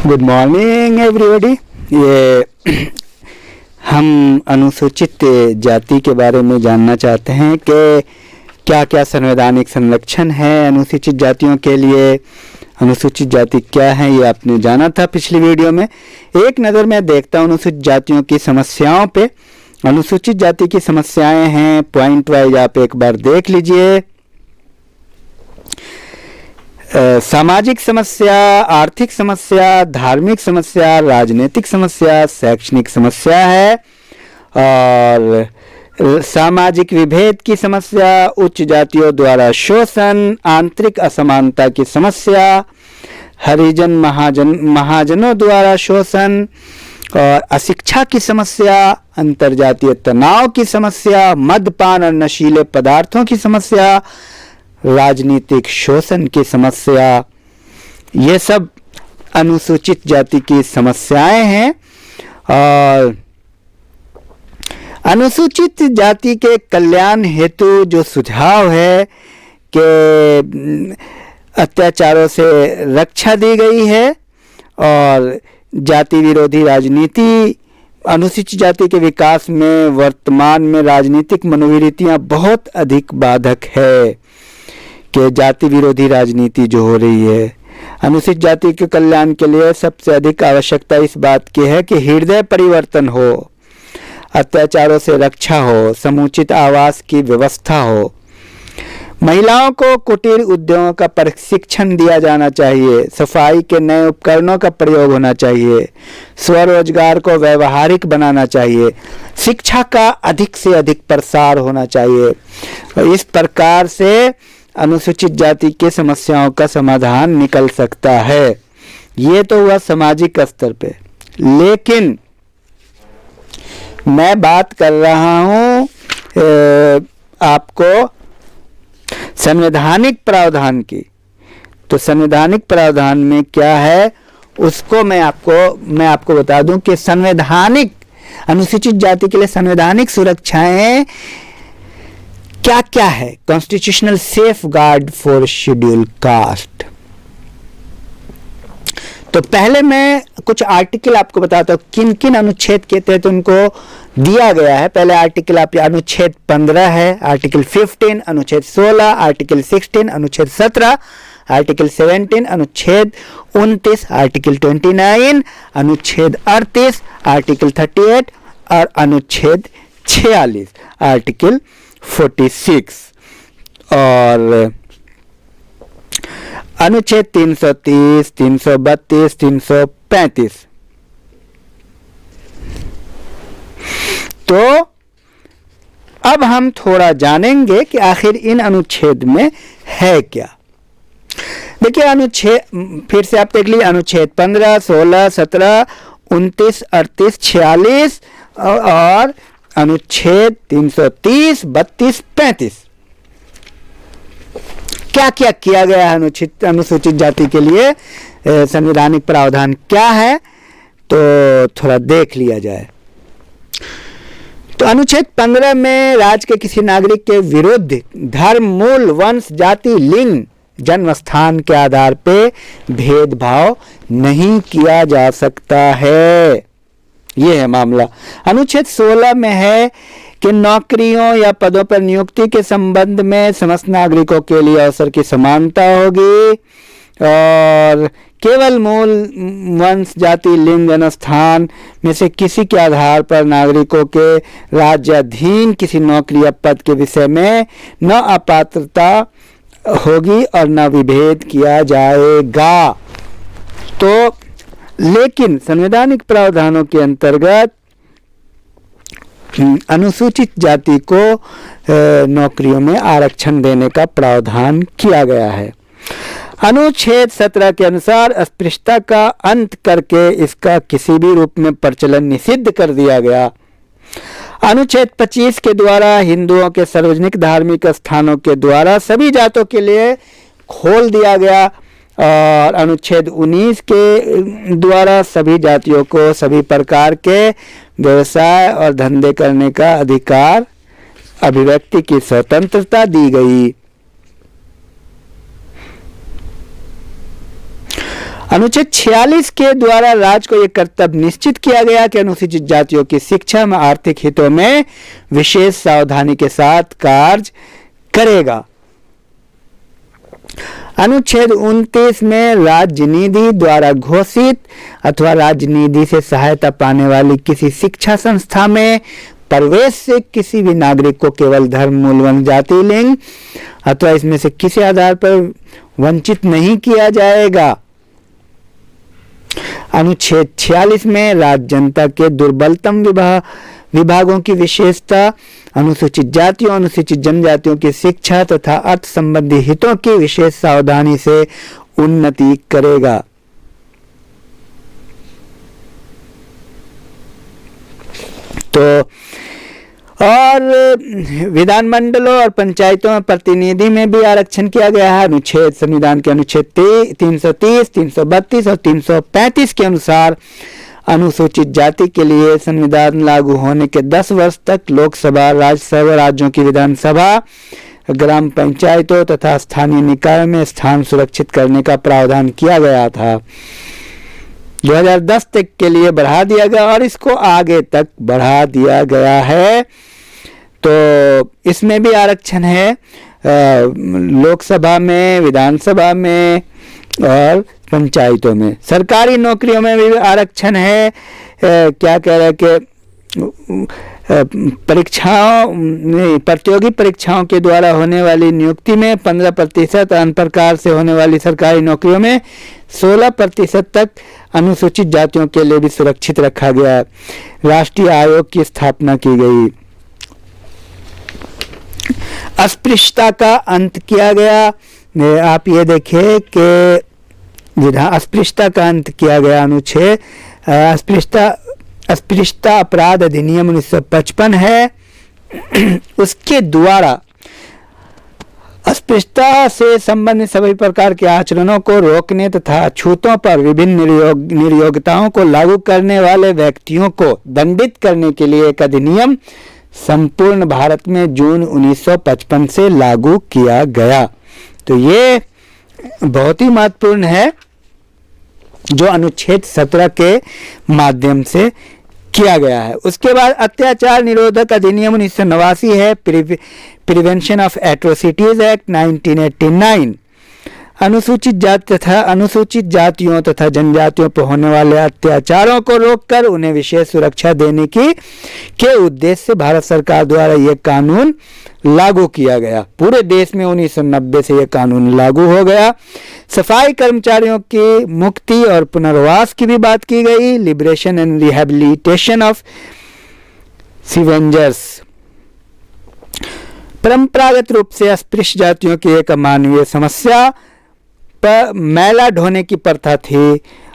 Good morning everybody. ये हम अनुसूचित जाति के बारे में जानना चाहते हैं कि क्या क्या संवैधानिक संरक्षण है अनुसूचित जातियों के लिए। अनुसूचित जाति क्या है ये आपने जाना था पिछली वीडियो में। एक नज़र मैं देखता हूँ अनुसूचित जातियों की समस्याओं पे। अनुसूचित जाति की समस्याएं हैं, पॉइंट वाइज आप एक बार देख लीजिए। सामाजिक समस्या, आर्थिक समस्या, धार्मिक समस्या, राजनीतिक समस्या, शैक्षणिक समस्या है और सामाजिक विभेद की समस्या, उच्च जातियों द्वारा शोषण, आंतरिक असमानता की समस्या, हरिजन महाजनों द्वारा शोषण और अशिक्षा की समस्या, अंतरजातीय तनाव की समस्या, मद्यपान और नशीले पदार्थों की समस्या, राजनीतिक शोषण की समस्या। ये सब अनुसूचित जाति की समस्याएं हैं। और अनुसूचित जाति के कल्याण हेतु जो सुझाव है कि अत्याचारों से रक्षा दी गई है और जाति विरोधी राजनीति अनुसूचित जाति के विकास में वर्तमान में राजनीतिक मनोवृत्तियां बहुत अधिक बाधक है कि जाति विरोधी राजनीति जो हो रही है। अनुसूचित जाति के कल्याण के लिए सबसे अधिक आवश्यकता इस बात की है कि हृदय परिवर्तन हो, अत्याचारों से रक्षा हो, समुचित आवास की व्यवस्था हो, महिलाओं को कुटीर उद्योगों का प्रशिक्षण दिया जाना चाहिए, सफाई के नए उपकरणों का प्रयोग होना चाहिए, स्वरोजगार को व्यवहारिक बनाना चाहिए, शिक्षा का अधिक से अधिक प्रसार होना चाहिए। और इस प्रकार से अनुसूचित जाति के समस्याओं का समाधान निकल सकता है। ये तो हुआ सामाजिक स्तर पे, लेकिन मैं बात कर रहा हूँ आपको संवैधानिक प्रावधान की। तो संवैधानिक प्रावधान में क्या है उसको मैं आपको बता दूं कि संवैधानिक अनुसूचित जाति के लिए संवैधानिक सुरक्षाएं क्या क्या है। Constitutional safe guard for schedule caste. तो पहले मैं कुछ आर्टिकल आपको बताता हूं किन किन अनुच्छेद के तहत उनको दिया गया है। पहले आर्टिकल आप अनुच्छेद 15 है, आर्टिकल 15, अनुच्छेद 16, आर्टिकल 16, अनुच्छेद 17, आर्टिकल 17, अनुच्छेद 29, आर्टिकल 29, अनुच्छेद 38, आर्टिकल 38 और अनुच्छेद 46, आर्टिकल 46 और अनुच्छेद 330, 332, 335। तो अब हम थोड़ा जानेंगे कि आखिर इन अनुच्छेद में है क्या। देखिए अनुच्छेद फिर से आप देख लीजिए, अनुच्छेद 15, 16, 17, 29, 38, 46 और अनुच्छेद 330, 32, 35। क्या क्या किया गया है अनुसूचित जाति के लिए, संवैधानिक प्रावधान क्या है, तो थोड़ा देख लिया जाए। तो अनुच्छेद 15 में राज्य के किसी नागरिक के विरुद्ध धर्म, मूल, वंश, जाति, लिंग, जन्म स्थान के आधार पे भेदभाव नहीं किया जा सकता है। ये है मामला। अनुच्छेद 16 में है कि नौकरियों या पदों पर नियुक्ति के संबंध में समस्त नागरिकों के लिए अवसर की समानता होगी और केवल मूल, वंश, जाति, लिंग, जन्मस्थान में से किसी के आधार पर नागरिकों के राज्याधीन किसी नौकरी या पद के विषय में न अपात्रता होगी और न विभेद किया जाएगा। तो लेकिन संवैधानिक प्रावधानों के अंतर्गत अनुसूचित जाति को नौकरियों में आरक्षण देने का प्रावधान किया गया है। अनुच्छेद 17 के अनुसार अस्पृश्यता का अंत करके इसका किसी भी रूप में प्रचलन निषिद्ध कर दिया गया। अनुच्छेद 25 के द्वारा हिंदुओं के सार्वजनिक धार्मिक स्थानों के द्वारा सभी जातों के लिए खोल दिया गया और अनुच्छेद 19 के द्वारा सभी जातियों को सभी प्रकार के व्यवसाय और धंधे करने का अधिकार, अभिव्यक्ति की स्वतंत्रता दी गई। अनुच्छेद 46 के द्वारा राज्य को यह कर्तव्य निश्चित किया गया कि अनुसूचित जातियों की शिक्षा में आर्थिक हितों में विशेष सावधानी के साथ कार्य करेगा। अनुच्छेद 29 में राज्य निधि द्वारा घोषित अथवा राज्य निधि से सहायता पाने वाली किसी शिक्षा संस्था में प्रवेश से किसी भी नागरिक को केवल धर्म, मूल, वंश, जाति, लिंग अथवा इसमें से किसी आधार पर वंचित नहीं किया जाएगा। अनुच्छेद 46 में राज्य जनता के दुर्बलतम विभागों की विशेषता, अनुसूचित जातियों, अनुसूचित जनजातियों की शिक्षा तथा अर्थ संबंधी हितों की विशेष सावधानी से उन्नति करेगा। तो और विधानमंडलों और पंचायतों में प्रतिनिधि में भी आरक्षण किया गया है। अनुच्छेद संविधान के अनुच्छेद 330, 332 और 335 के अनुसार अनुसूचित जाति के लिए संविधान लागू होने के 10 वर्ष तक लोकसभा, राज्यसभा, राज्यों की विधानसभा, ग्राम पंचायतों तथा स्थानीय निकाय में स्थान सुरक्षित करने का प्रावधान किया गया था। 2010 तक के लिए बढ़ा दिया गया और इसको आगे तक बढ़ा दिया गया है। तो इसमें भी आरक्षण है, लोकसभा में, विधानसभा में और पंचायतों में। सरकारी नौकरियों में भी आरक्षण है। क्या कह रहे कि प्रतियोगी परीक्षाओं के द्वारा होने वाली नियुक्ति में 15%, अन्य प्रकार से होने वाली सरकारी नौकरियों में 16% तक अनुसूचित जातियों के लिए भी सुरक्षित रखा गया है। राष्ट्रीय आयोग की स्थापना की गई। अस्पृश्यता का अंत किया गया। आप ये देखिए कि अस्पृश्यता का अंत किया गया। अनुच्छेद अस्पृश्यता अपराध अधिनियम 1955 है। उसके द्वारा अस्पृश्यता से संबंधित सभी प्रकार के आचरणों को रोकने तथा अछूतों पर विभिन्न नियोक्ताओं को लागू करने वाले व्यक्तियों को दंडित करने के लिए एक अधिनियम संपूर्ण भारत में जून 1955 से लागू किया गया। तो ये बहुत ही महत्वपूर्ण है जो अनुच्छेद 17 के माध्यम से किया गया है। उसके बाद अत्याचार निरोधक अधिनियम 1989 है, प्रिवेंशन ऑफ एट्रोसिटीज एक्ट 1989। अनुसूचित जाति तथा अनुसूचित जातियों तथा जनजातियों पर होने वाले अत्याचारों को रोककर उन्हें विशेष सुरक्षा देने के उद्देश्य से भारत सरकार द्वारा यह कानून लागू किया गया। पूरे देश में 1990 से यह कानून लागू हो गया। सफाई कर्मचारियों की मुक्ति और पुनर्वास की भी बात की गई। Liberation and rehabilitation of scavengers. परंपरागत रूप से अस्पृश्य जातियों की एक अमानवीय समस्या पर मैला ढोने की प्रथा थी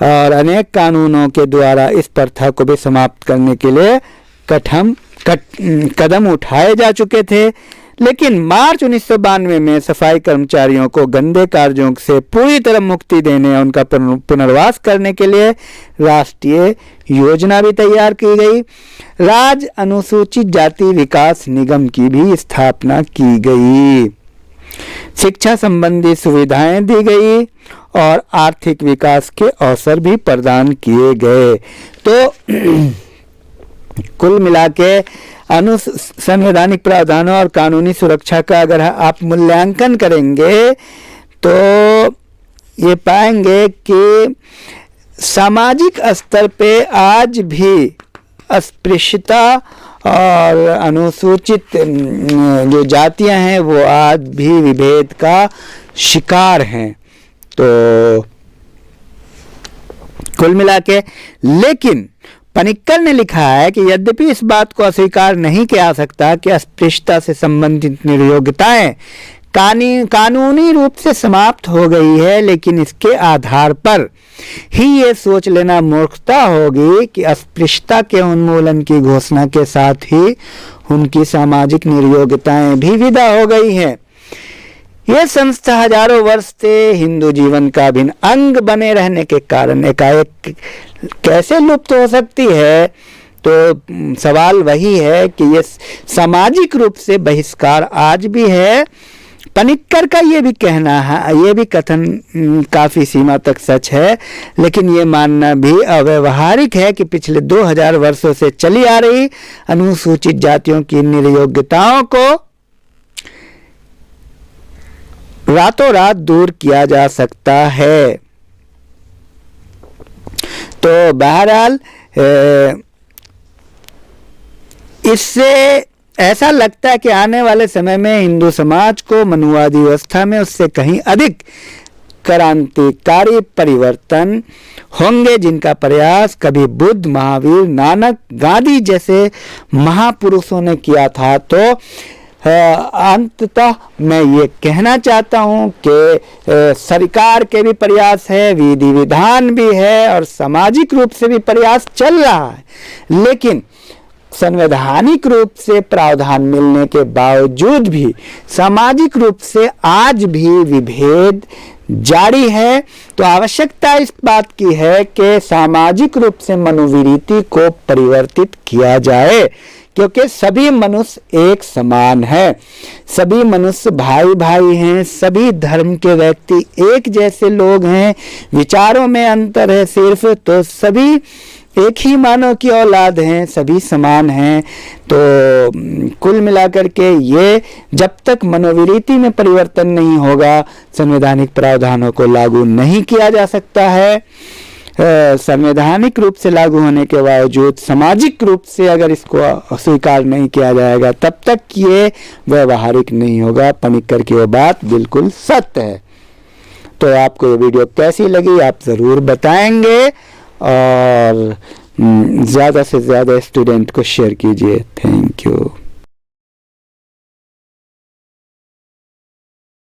और अनेक कानूनों के द्वारा इस प्रथा को भी समाप्त करने के लिए कदम उठाए जा चुके थे। लेकिन मार्च 1992 में सफाई कर्मचारियों को गंदे कार्यों से पूरी तरह मुक्ति देने और उनका पुनर्वास करने के लिए राष्ट्रीय योजना भी तैयार की गई। राज्य अनुसूचित जाति विकास निगम की भी स्थापना की गई। शिक्षा संबंधी सुविधाएं दी गई और आर्थिक विकास के अवसर भी प्रदान किए गए। तो कुल मिला के संवैधानिक प्रावधानों और कानूनी सुरक्षा का अगर आप मूल्यांकन करेंगे तो ये पाएंगे कि सामाजिक स्तर पे आज भी अस्पृश्यता और अनुसूचित जो जातियां हैं वो आज भी विभेद का शिकार हैं। तो कुल मिला के लेकिन पनिक्कर ने लिखा है कि यद्यपि इस बात को अस्वीकार नहीं किया जा सकता कि अस्पृश्यता से संबंधित नियोक्ताएं कानूनी रूप से समाप्त हो गई है, लेकिन इसके आधार पर ही ये सोच लेना मूर्खता होगी कि अस्पृश्यता के उन्मूलन की घोषणा के साथ ही उनकी सामाजिक नियोक्ताएं भी विदा हो गई हैं। यह संस्था हजारों वर्ष से हिंदू जीवन का अभिन्न अंग बने रहने के कारण एकाएक कैसे लुप्त हो सकती है। तो सवाल वही है कि यह सामाजिक रूप से बहिष्कार आज भी है, पनिक्कर का ये भी कहना है, ये भी कथन काफ़ी सीमा तक सच है, लेकिन ये मानना भी अव्यवहारिक है कि पिछले 2000 वर्षों से चली आ रही अनुसूचित जातियों की निर्योग्यताओं को रातों रात दूर किया जा सकता है। तो बहरहाल इससे ऐसा लगता है कि आने वाले समय में हिंदू समाज को मनुवादी व्यवस्था में उससे कहीं अधिक क्रांतिकारी परिवर्तन होंगे, जिनका प्रयास कभी बुद्ध, महावीर, नानक, गांधी जैसे महापुरुषों ने किया था। तो अंततः मैं ये कहना चाहता हूँ कि सरकार के भी प्रयास है, विधि विधान भी है और सामाजिक रूप से भी प्रयास चल रहा है, लेकिन संवैधानिक रूप से प्रावधान मिलने के बावजूद भी सामाजिक रूप से आज भी विभेद जारी है। तो आवश्यकता इस बात की है कि सामाजिक रूप से मनोवृत्ति को परिवर्तित किया जाए, क्योंकि सभी मनुष्य एक समान है, सभी मनुष्य भाई भाई हैं, सभी धर्म के व्यक्ति एक जैसे लोग हैं, विचारों में अंतर है सिर्फ, तो सभी एक ही मानव की औलाद हैं, सभी समान हैं। तो कुल मिलाकर के ये जब तक मनोवृत्ति में परिवर्तन नहीं होगा, संवैधानिक प्रावधानों को लागू नहीं किया जा सकता है। संवैधानिक रूप से लागू होने के बावजूद सामाजिक रूप से अगर इसको स्वीकार नहीं किया जाएगा, तब तक ये व्यवहारिक नहीं होगा। पनिक्कर की वो बात बिल्कुल सत्य है। तो आपको ये वीडियो कैसी लगी आप ज़रूर बताएंगे और ज़्यादा से ज़्यादा स्टूडेंट को शेयर कीजिए। Thank you.